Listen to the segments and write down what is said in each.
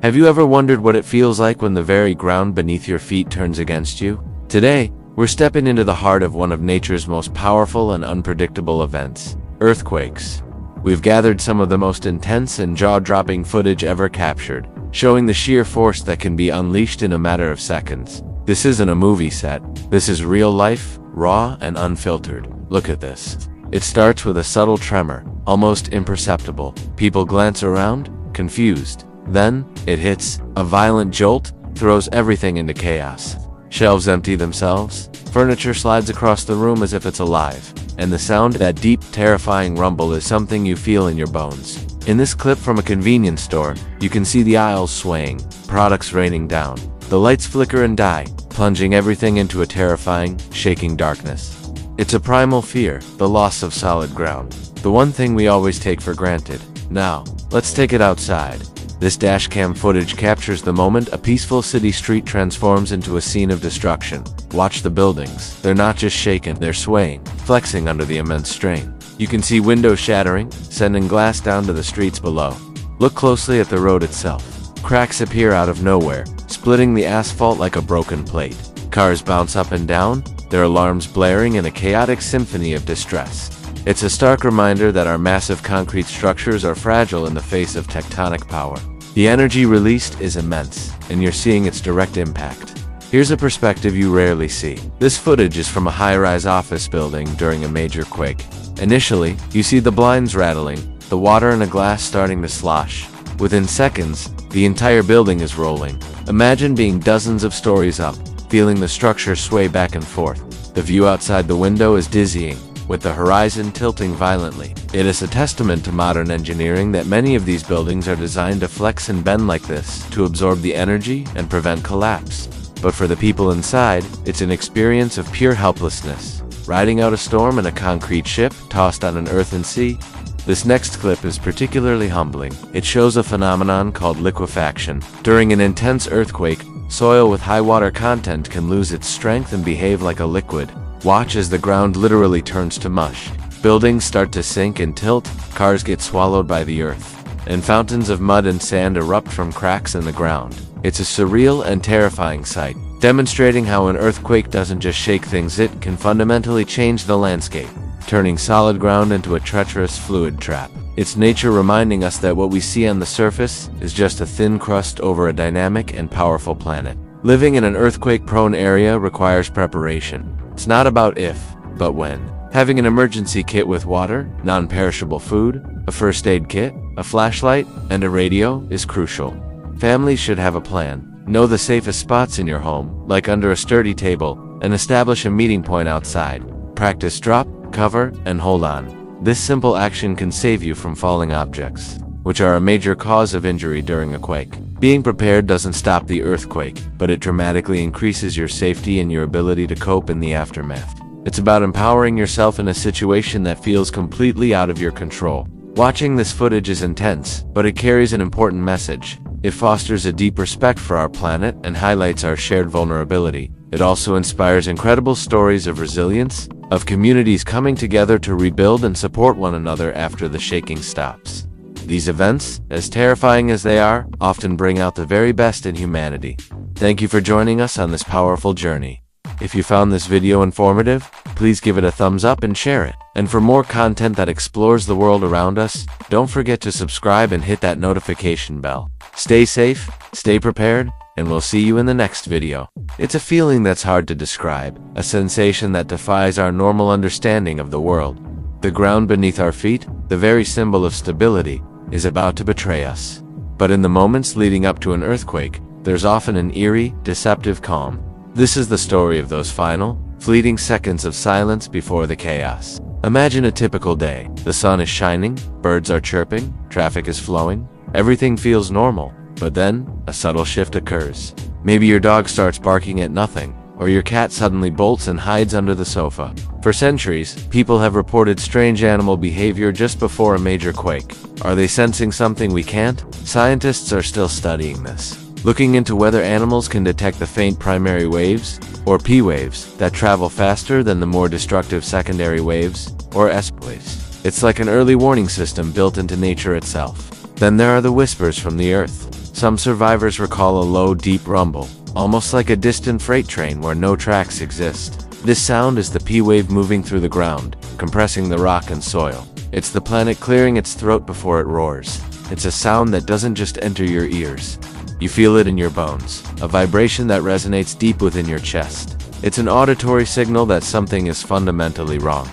Have you ever wondered what it feels like when the very ground beneath your feet turns against you? Today, we're stepping into the heart of one of nature's most powerful and unpredictable events, earthquakes. We've gathered some of the most intense and jaw-dropping footage ever captured, showing the sheer force that can be unleashed in a matter of seconds. This isn't a movie set. This is real life, raw and unfiltered. Look at this. It starts with a subtle tremor, almost imperceptible. People glance around, confused. Then, it hits. A violent jolt throws everything into chaos. Shelves empty themselves, furniture slides across the room as if it's alive, and the sound, that deep, terrifying rumble, is something you feel in your bones. In this clip from a convenience store, you can see the aisles swaying, products raining down. The lights flicker and die, plunging everything into a terrifying, shaking darkness. It's a primal fear, the loss of solid ground, the one thing we always take for granted. Now, let's take it outside. This dashcam footage captures the moment a peaceful city street transforms into a scene of destruction. Watch the buildings. They're not just shaken, they're swaying, flexing under the immense strain. You can see windows shattering, sending glass down to the streets below. Look closely at the road itself. Cracks appear out of nowhere, splitting the asphalt like a broken plate. Cars bounce up and down, their alarms blaring in a chaotic symphony of distress. It's a stark reminder that our massive concrete structures are fragile in the face of tectonic power. The energy released is immense, and you're seeing its direct impact. Here's a perspective you rarely see. This footage is from a high-rise office building during a major quake. Initially, you see the blinds rattling, the water in a glass starting to slosh. Within seconds, the entire building is rolling. Imagine being dozens of stories up, feeling the structure sway back and forth. The view outside the window is dizzying, with the horizon tilting violently. It is a testament to modern engineering that many of these buildings are designed to flex and bend like this, to absorb the energy and prevent collapse. But for the people inside, it's an experience of pure helplessness. Riding out a storm in a concrete ship, tossed on an earthen sea. This next clip is particularly humbling. It shows a phenomenon called liquefaction. During an intense earthquake, soil with high water content can lose its strength and behave like a liquid. Watch as the ground literally turns to mush. Buildings start to sink and tilt, cars get swallowed by the earth, and fountains of mud and sand erupt from cracks in the ground. It's a surreal and terrifying sight, demonstrating how an earthquake doesn't just shake things, it can fundamentally change the landscape, turning solid ground into a treacherous fluid trap. It's nature reminding us that what we see on the surface is just a thin crust over a dynamic and powerful planet. Living in an earthquake-prone area requires preparation. It's not about if, but when. Having an emergency kit with water, non-perishable food, a first aid kit, a flashlight, and a radio is crucial. Families should have a plan. Know the safest spots in your home, like under a sturdy table, and establish a meeting point outside. Practice drop, cover, and hold on. This simple action can save you from falling objects, which are a major cause of injury during a quake. Being prepared doesn't stop the earthquake, but it dramatically increases your safety and your ability to cope in the aftermath. It's about empowering yourself in a situation that feels completely out of your control. Watching this footage is intense, but it carries an important message. It fosters a deep respect for our planet and highlights our shared vulnerability. It also inspires incredible stories of resilience, of communities coming together to rebuild and support one another after the shaking stops. These events, as terrifying as they are, often bring out the very best in humanity. Thank you for joining us on this powerful journey. If you found this video informative, please give it a thumbs up and share it. And for more content that explores the world around us, don't forget to subscribe and hit that notification bell. Stay safe, stay prepared, and we'll see you in the next video. It's a feeling that's hard to describe, a sensation that defies our normal understanding of the world. The ground beneath our feet, the very symbol of stability, is about to betray us. But in the moments leading up to an earthquake, there's often an eerie, deceptive calm. This is the story of those final, fleeting seconds of silence before the chaos. Imagine a typical day. The sun is shining, birds are chirping, traffic is flowing, everything feels normal. But then, a subtle shift occurs. Maybe your dog starts barking at nothing, or your cat suddenly bolts and hides under the sofa. For centuries, people have reported strange animal behavior just before a major quake. Are they sensing something we can't? Scientists are still studying this, looking into whether animals can detect the faint primary waves, or P waves, that travel faster than the more destructive secondary waves, or S waves. It's like an early warning system built into nature itself. Then there are the whispers from the earth. Some survivors recall a low, deep rumble, almost like a distant freight train where no tracks exist. This sound is the P-wave moving through the ground, compressing the rock and soil. It's the planet clearing its throat before it roars. It's a sound that doesn't just enter your ears. You feel it in your bones, a vibration that resonates deep within your chest. It's an auditory signal that something is fundamentally wrong.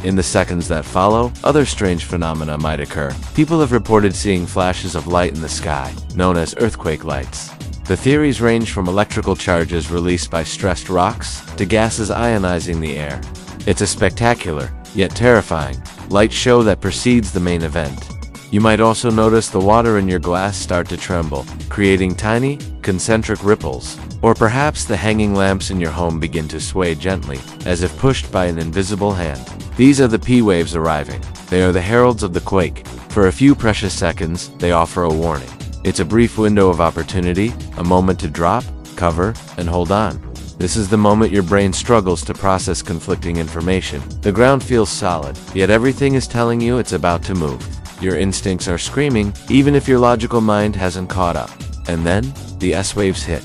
In the seconds that follow, other strange phenomena might occur. People have reported seeing flashes of light in the sky, known as earthquake lights. The theories range from electrical charges released by stressed rocks to gases ionizing the air. It's a spectacular, yet terrifying, light show that precedes the main event. You might also notice the water in your glass start to tremble, creating tiny, concentric ripples. Or perhaps the hanging lamps in your home begin to sway gently, as if pushed by an invisible hand. These are the P-waves arriving. They are the heralds of the quake. For a few precious seconds, they offer a warning. It's a brief window of opportunity, a moment to drop, cover, and hold on. This is the moment your brain struggles to process conflicting information. The ground feels solid, yet everything is telling you it's about to move. Your instincts are screaming, even if your logical mind hasn't caught up. And then, the S-waves hit.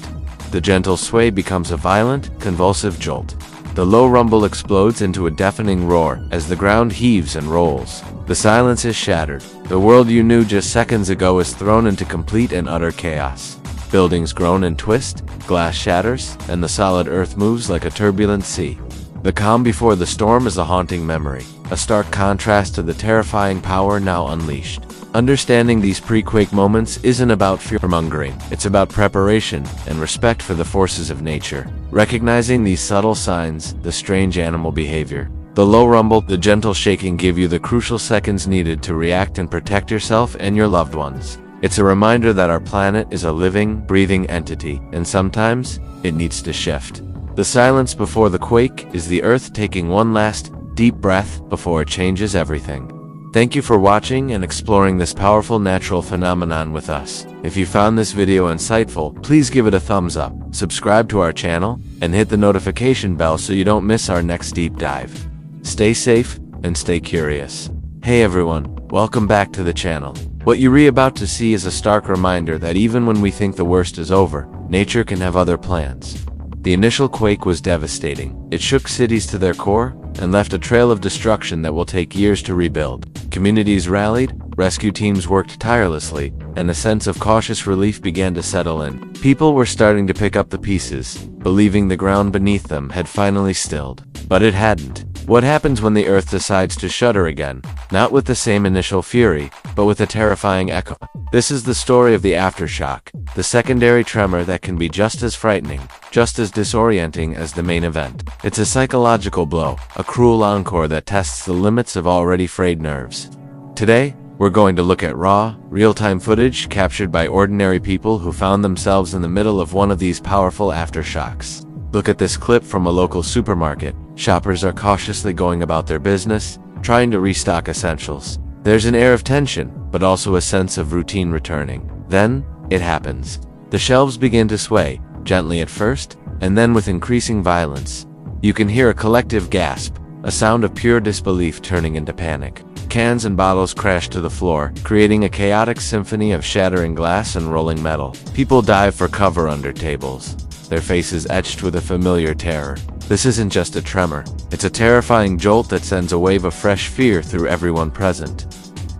The gentle sway becomes a violent, convulsive jolt. The low rumble explodes into a deafening roar as the ground heaves and rolls. The silence is shattered. The world you knew just seconds ago is thrown into complete and utter chaos. Buildings groan and twist, glass shatters, and the solid earth moves like a turbulent sea. The calm before the storm is a haunting memory, a stark contrast to the terrifying power now unleashed. Understanding these pre-quake moments isn't about fear-mongering. It's about preparation and respect for the forces of nature. Recognizing these subtle signs, the strange animal behavior, the low rumble, the gentle shaking give you the crucial seconds needed to react and protect yourself and your loved ones. It's a reminder that our planet is a living, breathing entity, and sometimes it needs to shift. The silence before the quake is the earth taking one last, deep breath before it changes everything. Thank you for watching and exploring this powerful natural phenomenon with us. If you found this video insightful, please give it a thumbs up, subscribe to our channel, and hit the notification bell so you don't miss our next deep dive. Stay safe and stay curious. Hey everyone, welcome back to the channel. What you're about to see is a stark reminder that even when we think the worst is over, nature can have other plans. The initial quake was devastating. It shook cities to their core and left a trail of destruction that will take years to rebuild. Communities rallied, rescue teams worked tirelessly, and a sense of cautious relief began to settle in. People were starting to pick up the pieces, believing the ground beneath them had finally stilled. But it hadn't. What happens when the earth decides to shudder again? Not with the same initial fury, but with a terrifying echo. This is the story of the aftershock, the secondary tremor that can be just as frightening, just as disorienting as the main event. It's a psychological blow, a cruel encore that tests the limits of already frayed nerves. Today, we're going to look at raw, real-time footage captured by ordinary people who found themselves in the middle of one of these powerful aftershocks. Look at this clip from a local supermarket. Shoppers are cautiously going about their business, trying to restock essentials. There's an air of tension, but also a sense of routine returning. Then, it happens. The shelves begin to sway, gently at first, and then with increasing violence. You can hear a collective gasp, a sound of pure disbelief turning into panic. Cans and bottles crash to the floor, creating a chaotic symphony of shattering glass and rolling metal. People dive for cover under tables, their faces etched with a familiar terror. This isn't just a tremor, it's a terrifying jolt that sends a wave of fresh fear through everyone present.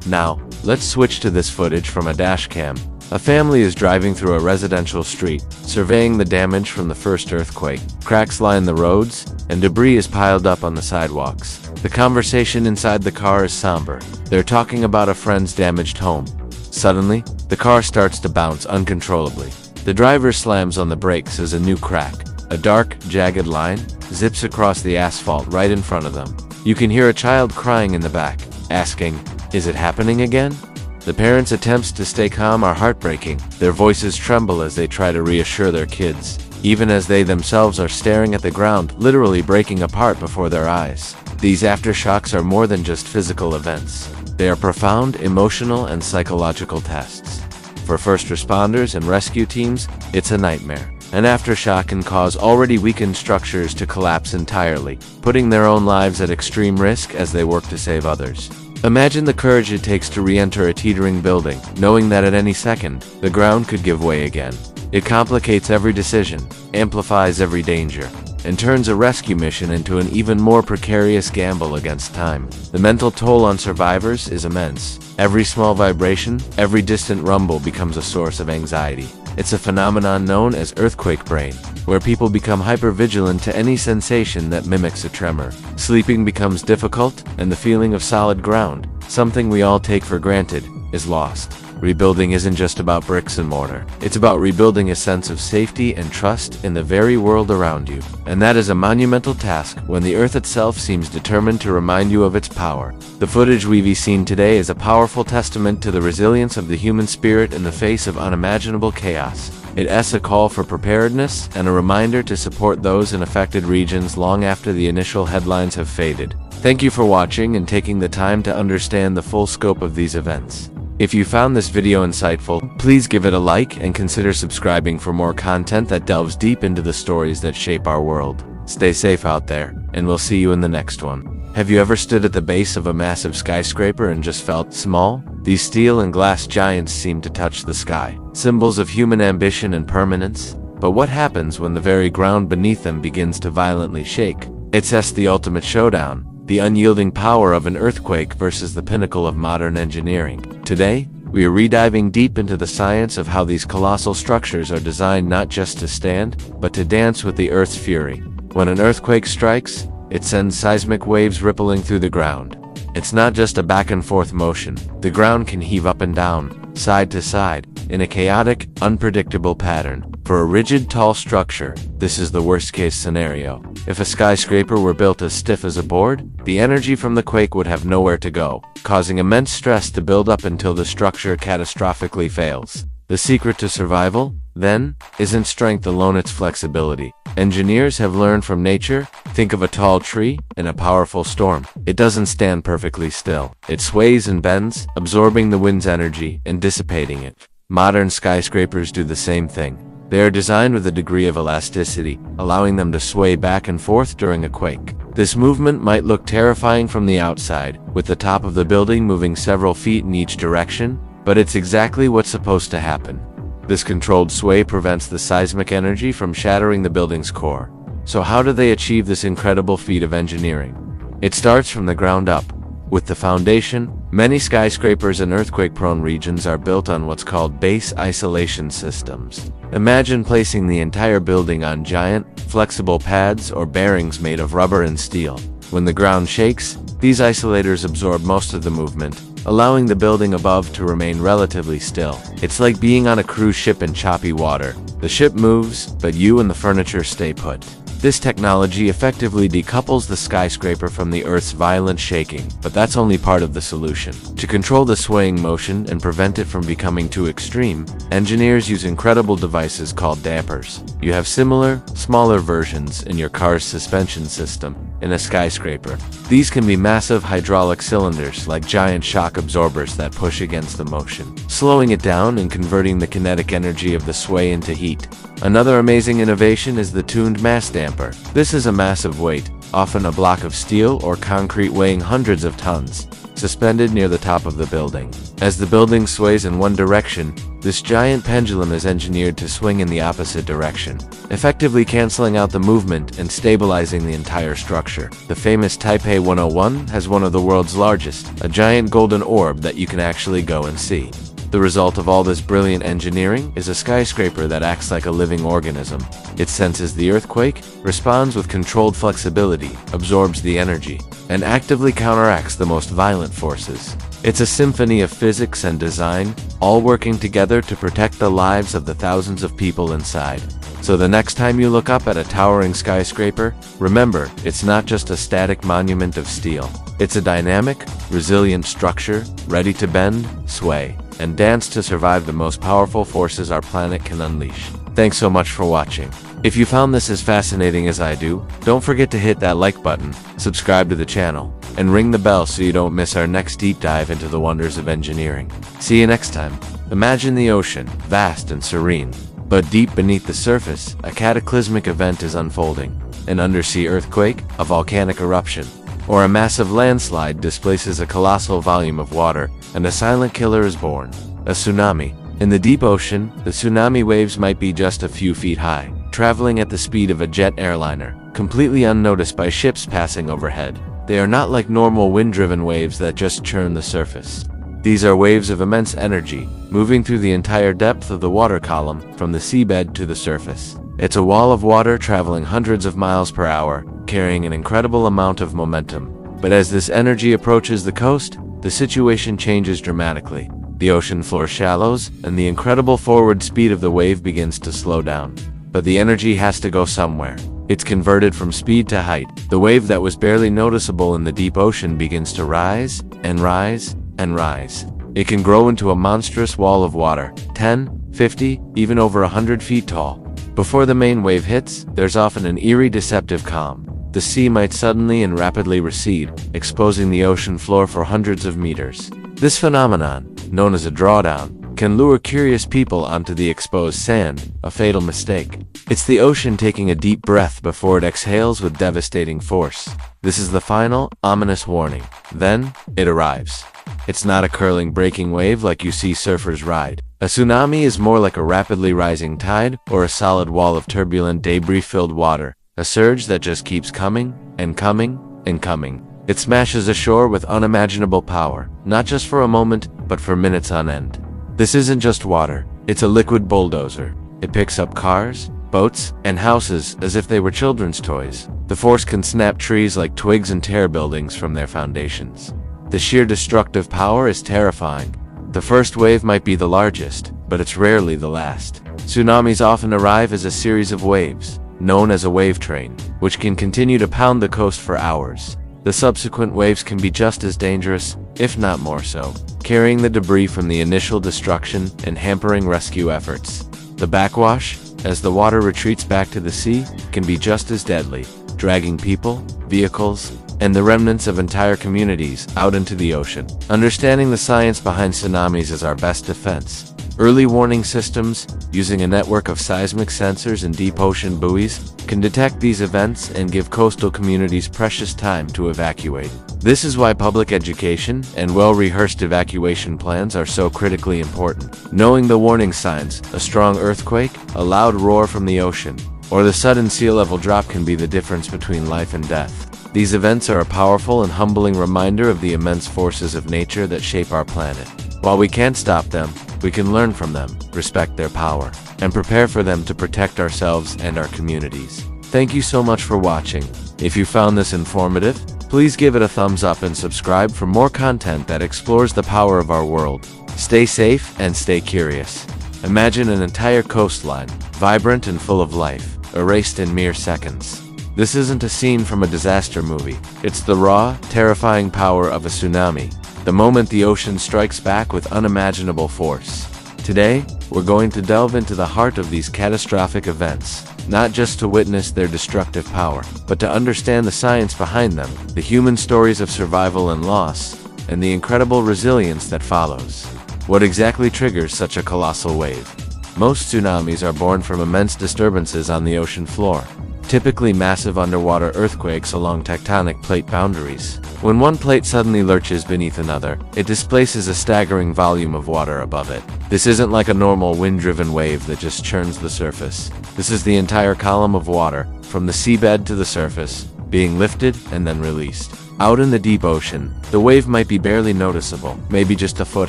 Now, let's switch to this footage from a dashcam. A family is driving through a residential street, surveying the damage from the first earthquake. Cracks line the roads, and debris is piled up on the sidewalks. The conversation inside the car is somber. They're talking about a friend's damaged home. Suddenly, the car starts to bounce uncontrollably. The driver slams on the brakes as a new crack, a dark, jagged line, zips across the asphalt right in front of them. You can hear a child crying in the back, asking, "Is it happening again?" The parents' attempts to stay calm are heartbreaking. Their voices tremble as they try to reassure their kids, even as they themselves are staring at the ground, literally breaking apart before their eyes. These aftershocks are more than just physical events. They are profound emotional and psychological tests. For first responders and rescue teams, it's a nightmare. An aftershock can cause already weakened structures to collapse entirely, putting their own lives at extreme risk as they work to save others. Imagine the courage it takes to re-enter a teetering building, knowing that at any second, the ground could give way again. It complicates every decision, amplifies every danger, and turns a rescue mission into an even more precarious gamble against time. The mental toll on survivors is immense. Every small vibration, every distant rumble becomes a source of anxiety. It's a phenomenon known as earthquake brain, where people become hypervigilant to any sensation that mimics a tremor. Sleeping becomes difficult, and the feeling of solid ground, something we all take for granted, is lost. Rebuilding isn't just about bricks and mortar. It's about rebuilding a sense of safety and trust in the very world around you. And that is a monumental task when the earth itself seems determined to remind you of its power. The footage we've seen today is a powerful testament to the resilience of the human spirit in the face of unimaginable chaos. It's a call for preparedness and a reminder to support those in affected regions long after the initial headlines have faded. Thank you for watching and taking the time to understand the full scope of these events. If you found this video insightful, please give it a like and consider subscribing for more content that delves deep into the stories that shape our world. Stay safe out there, and we'll see you in the next one. Have you ever stood at the base of a massive skyscraper and just felt small? These steel and glass giants seem to touch the sky, symbols of human ambition and permanence. But what happens when the very ground beneath them begins to violently shake? It's the ultimate showdown. The unyielding power of an earthquake versus the pinnacle of modern engineering. Today, we are rediving deep into the science of how these colossal structures are designed not just to stand, but to dance with the Earth's fury. When an earthquake strikes, it sends seismic waves rippling through the ground. It's not just a back-and-forth motion. The ground can heave up and down, side to side, in a chaotic, unpredictable pattern. For a rigid, tall structure, this is the worst-case scenario. If a skyscraper were built as stiff as a board, the energy from the quake would have nowhere to go, causing immense stress to build up until the structure catastrophically fails. The secret to survival, then, isn't strength alone, it's flexibility. Engineers have learned from nature. Think of a tall tree in a powerful storm. It doesn't stand perfectly still. It sways and bends, absorbing the wind's energy and dissipating it. Modern skyscrapers do the same thing. They are designed with a degree of elasticity, allowing them to sway back and forth during a quake. This movement might look terrifying from the outside, with the top of the building moving several feet in each direction, but it's exactly what's supposed to happen. This controlled sway prevents the seismic energy from shattering the building's core. So how do they achieve this incredible feat of engineering? It starts from the ground up. With the foundation, many skyscrapers in earthquake-prone regions are built on what's called base isolation systems. Imagine placing the entire building on giant, flexible pads or bearings made of rubber and steel. When the ground shakes, these isolators absorb most of the movement, allowing the building above to remain relatively still. It's like being on a cruise ship in choppy water. The ship moves, but you and the furniture stay put. This technology effectively decouples the skyscraper from the Earth's violent shaking, but that's only part of the solution. To control the swaying motion and prevent it from becoming too extreme, engineers use incredible devices called dampers. You have similar, smaller versions in your car's suspension system. In a skyscraper, these can be massive hydraulic cylinders like giant shock absorbers that push against the motion, slowing it down and converting the kinetic energy of the sway into heat. Another amazing innovation is the tuned mass damper. This is a massive weight, often a block of steel or concrete weighing hundreds of tons, suspended near the top of the building. As the building sways in one direction, this giant pendulum is engineered to swing in the opposite direction, effectively canceling out the movement and stabilizing the entire structure. The famous Taipei 101 has one of the world's largest, a giant golden orb that you can actually go and see. The result of all this brilliant engineering is a skyscraper that acts like a living organism. It senses the earthquake, responds with controlled flexibility, absorbs the energy, and actively counteracts the most violent forces. It's a symphony of physics and design, all working together to protect the lives of the thousands of people inside. So the next time you look up at a towering skyscraper, remember, it's not just a static monument of steel. It's a dynamic, resilient structure, ready to bend, sway, and dance to survive the most powerful forces our planet can unleash. Thanks so much for watching. If you found this as fascinating as I do, don't forget to hit that like button, subscribe to the channel, and ring the bell so you don't miss our next deep dive into the wonders of engineering. See you next time. Imagine the ocean, vast and serene. But deep beneath the surface, a cataclysmic event is unfolding. An undersea earthquake, a volcanic eruption, or a massive landslide displaces a colossal volume of water, and a silent killer is born. A tsunami. In the deep ocean, the tsunami waves might be just a few feet high, traveling at the speed of a jet airliner, completely unnoticed by ships passing overhead. They are not like normal wind-driven waves that just churn the surface. These are waves of immense energy, moving through the entire depth of the water column, from the seabed to the surface. It's a wall of water traveling hundreds of miles per hour, carrying an incredible amount of momentum. But as this energy approaches the coast, the situation changes dramatically. The ocean floor shallows, and the incredible forward speed of the wave begins to slow down. But the energy has to go somewhere. It's converted from speed to height. The wave that was barely noticeable in the deep ocean begins to rise, and rise, and rise. It can grow into a monstrous wall of water, 10, 50, even over 100 feet tall. Before the main wave hits, there's often an eerie, deceptive calm. The sea might suddenly and rapidly recede, exposing the ocean floor for hundreds of meters. This phenomenon, known as a drawdown, can lure curious people onto the exposed sand, a fatal mistake. It's the ocean taking a deep breath before it exhales with devastating force. This is the final, ominous warning. Then, it arrives. It's not a curling, breaking wave like you see surfers ride. A tsunami is more like a rapidly rising tide, or a solid wall of turbulent, debris-filled water, a surge that just keeps coming, and coming, and coming. It smashes ashore with unimaginable power, not just for a moment, but for minutes on end. This isn't just water, it's a liquid bulldozer. It picks up cars, boats, and houses as if they were children's toys. The force can snap trees like twigs and tear buildings from their foundations. The sheer destructive power is terrifying. The first wave might be the largest, but it's rarely the last. Tsunamis often arrive as a series of waves, known as a wave train, which can continue to pound the coast for hours. The subsequent waves can be just as dangerous, if not more so, carrying the debris from the initial destruction and hampering rescue efforts. The backwash, as the water retreats back to the sea, can be just as deadly, dragging people, vehicles, and the remnants of entire communities out into the ocean. Understanding the science behind tsunamis is our best defense. Early warning systems, using a network of seismic sensors and deep ocean buoys, can detect these events and give coastal communities precious time to evacuate. This is why public education and well-rehearsed evacuation plans are so critically important. Knowing the warning signs, a strong earthquake, a loud roar from the ocean, or the sudden sea level drop can be the difference between life and death. These events are a powerful and humbling reminder of the immense forces of nature that shape our planet. While we can't stop them, we can learn from them, respect their power, and prepare for them to protect ourselves and our communities. Thank you so much for watching. If you found this informative, please give it a thumbs up and subscribe for more content that explores the power of our world. Stay safe and stay curious. Imagine an entire coastline, vibrant and full of life, erased in mere seconds. This isn't a scene from a disaster movie. It's the raw, terrifying power of a tsunami, the moment the ocean strikes back with unimaginable force. Today, we're going to delve into the heart of these catastrophic events, not just to witness their destructive power, but to understand the science behind them, the human stories of survival and loss, and the incredible resilience that follows. What exactly triggers such a colossal wave? Most tsunamis are born from immense disturbances on the ocean floor, typically massive underwater earthquakes along tectonic plate boundaries. When one plate suddenly lurches beneath another, it displaces a staggering volume of water above it. This isn't like a normal wind-driven wave that just churns the surface. This is the entire column of water, from the seabed to the surface, being lifted and then released. Out in the deep ocean, the wave might be barely noticeable, maybe just a foot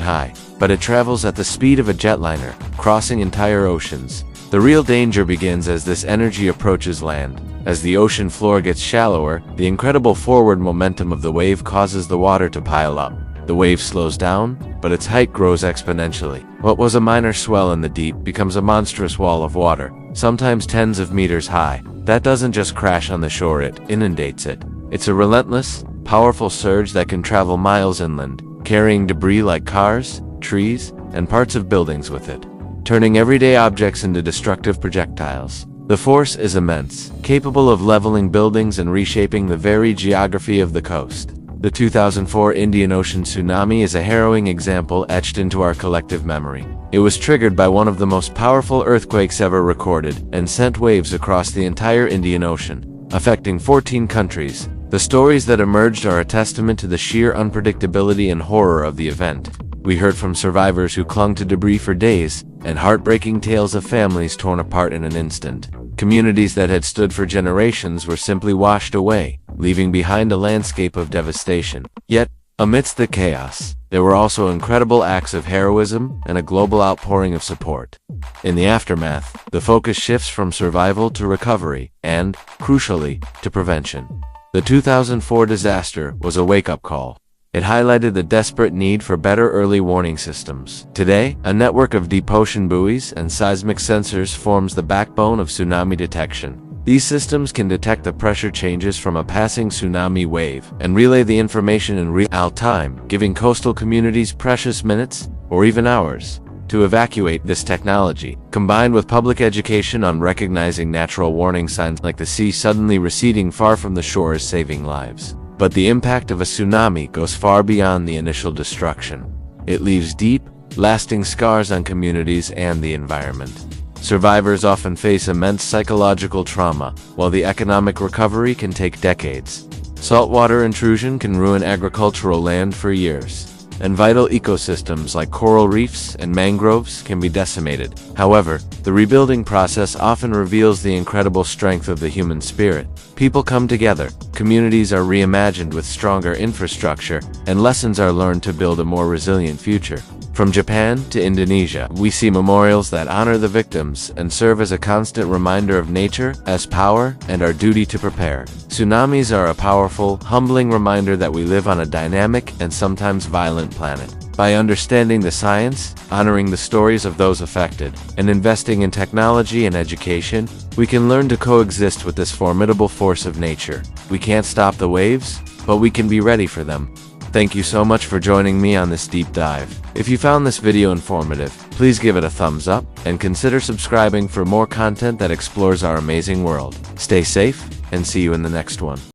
high, but it travels at the speed of a jetliner, crossing entire oceans. The real danger begins as this energy approaches land. As the ocean floor gets shallower, the incredible forward momentum of the wave causes the water to pile up. The wave slows down, but its height grows exponentially. What was a minor swell in the deep becomes a monstrous wall of water, sometimes tens of meters high. That doesn't just crash on the shore, it inundates it. It's a relentless, powerful surge that can travel miles inland, carrying debris like cars, trees, and parts of buildings with it, turning everyday objects into destructive projectiles. The force is immense, capable of leveling buildings and reshaping the very geography of the coast. The 2004 Indian Ocean tsunami is a harrowing example etched into our collective memory. It was triggered by one of the most powerful earthquakes ever recorded and sent waves across the entire Indian Ocean, affecting 14 countries, The stories that emerged are a testament to the sheer unpredictability and horror of the event. We heard from survivors who clung to debris for days, and heartbreaking tales of families torn apart in an instant. Communities that had stood for generations were simply washed away, leaving behind a landscape of devastation. Yet, amidst the chaos, there were also incredible acts of heroism and a global outpouring of support. In the aftermath, the focus shifts from survival to recovery and, crucially, to prevention. The 2004 disaster was a wake-up call. It highlighted the desperate need for better early warning systems. Today, a network of deep ocean buoys and seismic sensors forms the backbone of tsunami detection. These systems can detect the pressure changes from a passing tsunami wave and relay the information in real time, giving coastal communities precious minutes, or even hours, to evacuate. This technology, combined with public education on recognizing natural warning signs like the sea suddenly receding far from the shore, is saving lives. But the impact of a tsunami goes far beyond the initial destruction. It leaves deep, lasting scars on communities and the environment. Survivors often face immense psychological trauma, while the economic recovery can take decades. Saltwater intrusion can ruin agricultural land for years, and vital ecosystems like coral reefs and mangroves can be decimated. However, the rebuilding process often reveals the incredible strength of the human spirit. People come together, communities are reimagined with stronger infrastructure, and lessons are learned to build a more resilient future. From Japan to Indonesia, we see memorials that honor the victims and serve as a constant reminder of nature as power and our duty to prepare. Tsunamis are a powerful, humbling reminder that we live on a dynamic and sometimes violent planet. By understanding the science, honoring the stories of those affected, and investing in technology and education, we can learn to coexist with this formidable force of nature. We can't stop the waves, but we can be ready for them. Thank you so much for joining me on this deep dive. If you found this video informative, please give it a thumbs up and consider subscribing for more content that explores our amazing world. Stay safe and see you in the next one.